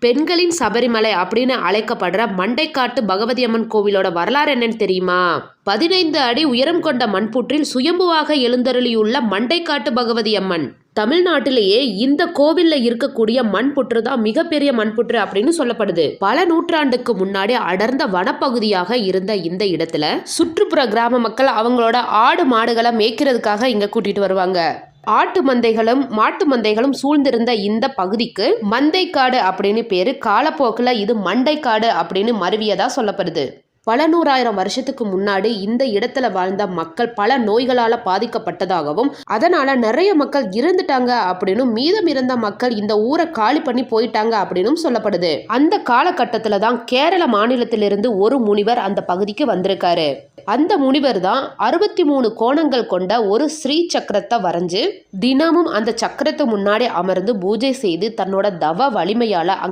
பெண்களின் சபரிமலை அப்படின்னு அழைக்கப்படுற மண்டைக்காட்டு பகவதி அம்மன் கோவிலோட வரலாறு என்னன்னு தெரியுமா? 15 அடி உயரம் கொண்ட மண்புற்றில் சுயம்புவாக எழுந்தருளியுள்ள மண்டைக்காட்டு பகவதி அம்மன். தமிழ்நாட்டிலேயே இந்த கோவில்ல இருக்கக்கூடிய மண்புற்று தான் மிகப்பெரிய மண்புற்று அப்படின்னு சொல்லப்படுது. பல நூற்றாண்டுக்கு முன்னாடி அடர்ந்த வனப்பகுதியாக இருந்த இந்த இடத்துல சுற்றுப்புற கிராம மக்கள் அவங்களோட ஆடு மாடுகளை மேய்க்கிறதுக்காக இங்க கூட்டிட்டு வருவாங்க. ஆட்டு மந்தைகளும் மாட்டு மந்தைகளும் சூழ்ந்திருந்த இந்த பகுதிக்கு மந்தைக்காடு அப்படின்னு பேரு. காலப்போக்கில் இது மண்டைக்காடு அப்படின்னு மருவியதா சொல்லப்படுது. பல நூறாயிரம் வருஷத்துக்கு முன்னாடி இந்த இடத்துல வாழ்ந்த மக்கள் பல நோய்களால பாதிக்கப்பட்டதாகவும் அதனால நிறைய மக்கள் இறந்துட்டாங்க அப்படின்னும் மீதம் இருந்த மக்கள் இந்த ஊரை காலி பண்ணி போயிட்டாங்க அப்படின்னும் சொல்லப்படுது. அந்த காலகட்டத்துல தான் கேரள மாநிலத்திலிருந்து ஒரு முனிவர் அந்த பகுதிக்கு வந்திருக்காரு. அந்த முனிவர் தான் 63 கோணங்கள் கொண்ட ஒரு ஸ்ரீ சக்கரத்தை வரைஞ்சு தினமும் அந்த சக்கரத்து முன்னாடி அமர்ந்து பூஜை செய்து தன்னோட தவ வலிமையால